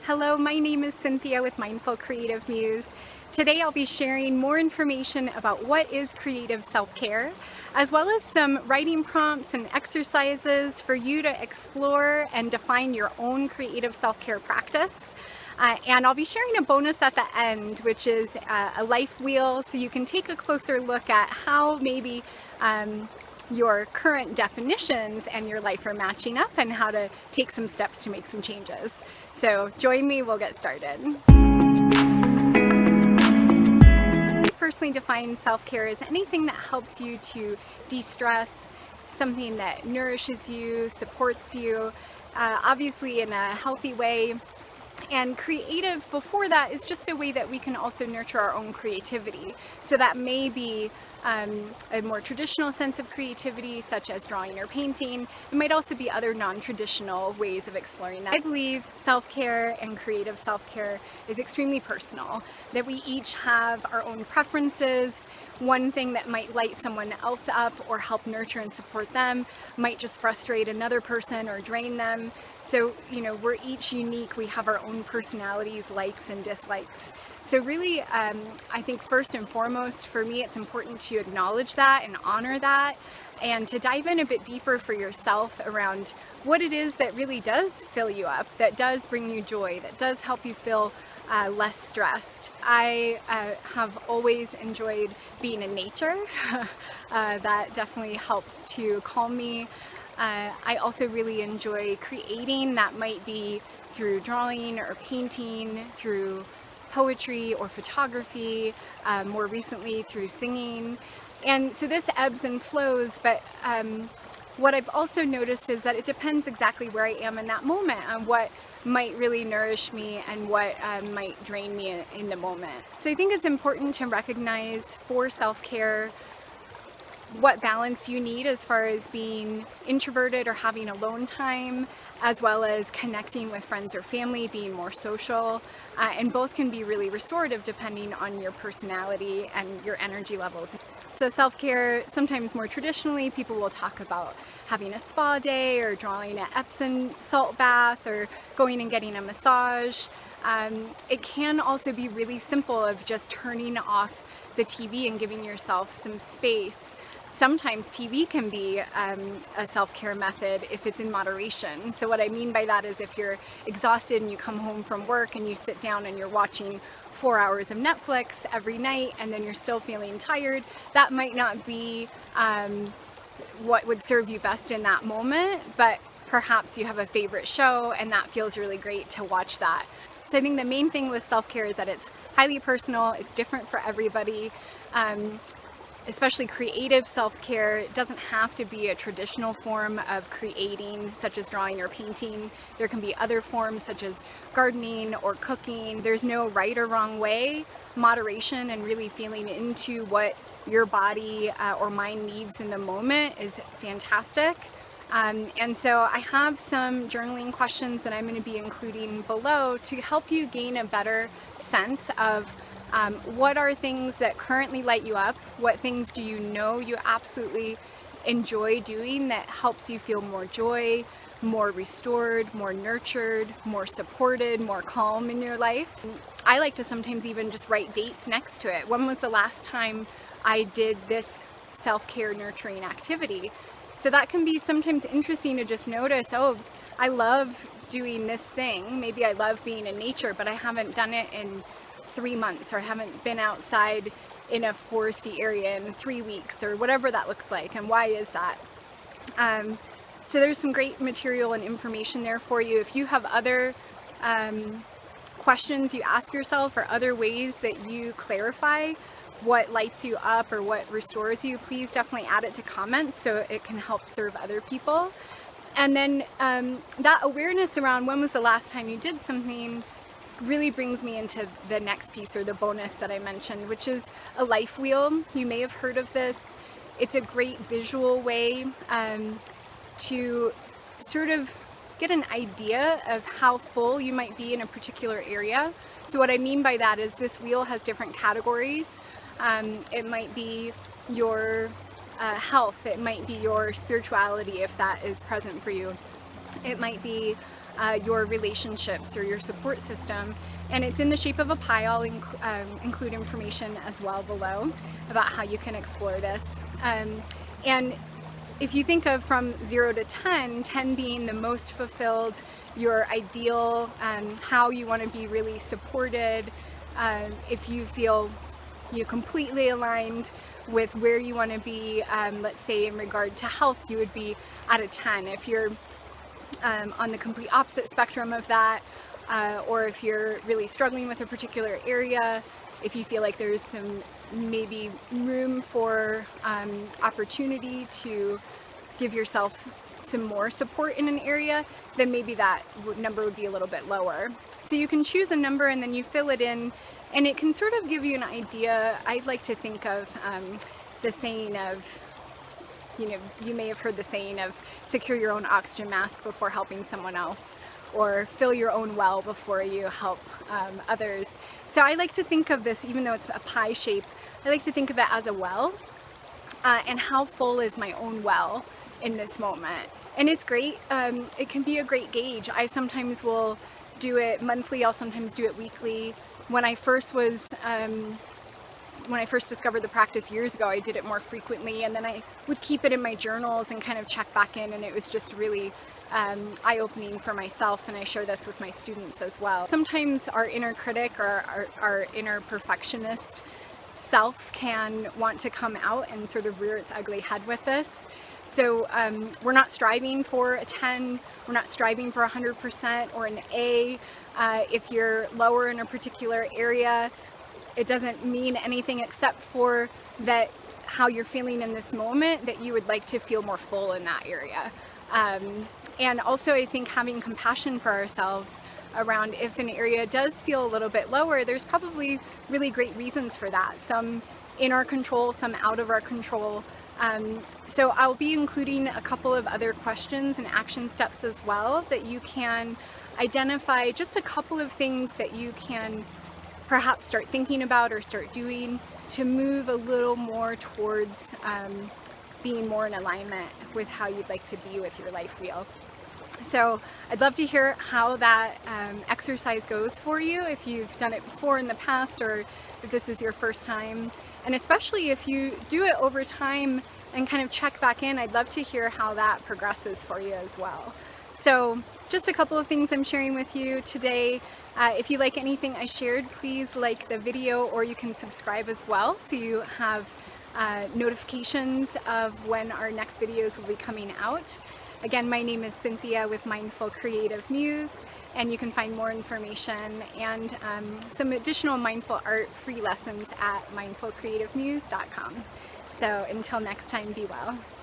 Hello, my name is Cynthia with Mindful Creative Muse. Today I'll be sharing more information about what is creative self-care, as well as some writing prompts and exercises for you to explore and define your own creative self-care practice. And I'll be sharing a bonus at the end, which is a life wheel, so you can take a closer look at how maybe your current definitions and your life are matching up and how to take some steps to make some changes. So join me, we'll get started. I personally define self-care as anything that helps you to de-stress, something that nourishes you, supports you, obviously in a healthy way. And creative before that is just a way that we can also nurture our own creativity. So that may be a more traditional sense of creativity, such as drawing or painting. It might also be other non-traditional ways of exploring that. I believe self-care and creative self-care is extremely personal, that we each have our own preferences. One thing that might light someone else up or help nurture and support them might just frustrate another person or drain them. So, we're each unique. We have our own personalities, likes and dislikes. So really, I think first and foremost, for me, it's important to acknowledge that and honor that, and to dive in a bit deeper for yourself around what it is that really does fill you up, that does bring you joy, that does help you feel less stressed. I have always enjoyed being in nature. That definitely helps to calm me. I also really enjoy creating. That might be through drawing or painting, through poetry or photography, more recently through singing. And so this ebbs and flows, but what I've also noticed is that it depends exactly where I am in that moment on what might really nourish me and what might drain me in the moment. So I think it's important to recognize for self-care what balance you need as far as being introverted or having alone time, as well as connecting with friends or family, being more social, and both can be really restorative depending on your personality and your energy levels. So self-care, sometimes more traditionally, people will talk about having a spa day or drawing an Epson salt bath or going and getting a massage. It can also be really simple of just turning off the TV and giving yourself some space. Sometimes TV can be a self-care method if it's in moderation. So what I mean by that is if you're exhausted and you come home from work and you sit down and you're watching 4 hours of Netflix every night and then you're still feeling tired, that might not be what would serve you best in that moment, but perhaps you have a favorite show and that feels really great to watch that. So I think the main thing with self-care is that it's highly personal, it's different for everybody. Especially creative self-care, it doesn't have to be a traditional form of creating, such as drawing or painting. There can be other forms such as gardening or cooking. There's no right or wrong way. Moderation and really feeling into what your body or mind needs in the moment is fantastic. And so I have some journaling questions that I'm going to be including below to help you gain a better sense of what are things that currently light you up? What things do you know you absolutely enjoy doing that helps you feel more joy, more restored, more nurtured, more supported, more calm in your life? I like to sometimes even just write dates next to it. When was the last time I did this self-care nurturing activity? So that can be sometimes interesting to just notice, oh, I love doing this thing. Maybe I love being in nature, but I haven't done it in 3 months, or haven't been outside in a foresty area in 3 weeks, or whatever that looks like. And why is that? So there's some great material and information there for you. If you have other questions you ask yourself or other ways that you clarify what lights you up or what restores you, please definitely add it to comments so it can help serve other people. And then that awareness around when was the last time you did something really brings me into the next piece, or the bonus that I mentioned, which is a life wheel. You may have heard of this. It's a great visual way to sort of get an idea of how full you might be in a particular area. So what I mean by that is this wheel has different categories. It might be your health, it might be your spirituality if that is present for you. It might be your relationships or your support system. And it's in the shape of a pie. I'll include information as well below about how you can explore this. And if you think of from 0 to 10, 10 being the most fulfilled, your ideal, how you want to be really supported, if you feel you're completely aligned with where you want to be, let's say in regard to health, you would be at a 10. If you're on the complete opposite spectrum of that, or if you're really struggling with a particular area, if you feel like there's some maybe room for opportunity to give yourself some more support in an area, then maybe that number would be a little bit lower. So you can choose a number and then you fill it in, and it can sort of give you an idea. I'd like to think of the saying of, you may have heard the saying of secure your own oxygen mask before helping someone else, or fill your own well before you help others. So I like to think of this, even though it's a pie shape, I like to think of it as a well, and how full is my own well in this moment. And it's great, it can be a great gauge. I sometimes will do it monthly, I'll sometimes do it weekly. When I first discovered the practice years ago, I did it more frequently, and then I would keep it in my journals and kind of check back in, and it was just really eye-opening for myself, and I share this with my students as well. Sometimes our inner critic or our inner perfectionist self can want to come out and sort of rear its ugly head with this. So we're not striving for a 10, we're not striving for 100% or an A. If you're lower in a particular area, it doesn't mean anything except for that how you're feeling in this moment, that you would like to feel more full in that area. And also I think having compassion for ourselves around if an area does feel a little bit lower, there's probably really great reasons for that. Some in our control, some out of our control. So I'll be including a couple of other questions and action steps as well, that you can identify just a couple of things that you can perhaps start thinking about or start doing to move a little more towards being more in alignment with how you'd like to be with your life wheel. So I'd love to hear how that exercise goes for you, if you've done it before in the past or if this is your first time. And especially if you do it over time and kind of check back in, I'd love to hear how that progresses for you as well. So just a couple of things I'm sharing with you today. If you like anything I shared, please like the video, or you can subscribe as well so you have notifications of when our next videos will be coming out. Again, my name is Cynthia with Mindful Creative Muse, and you can find more information and some additional mindful art free lessons at mindfulcreativemuse.com. So until next time, be well.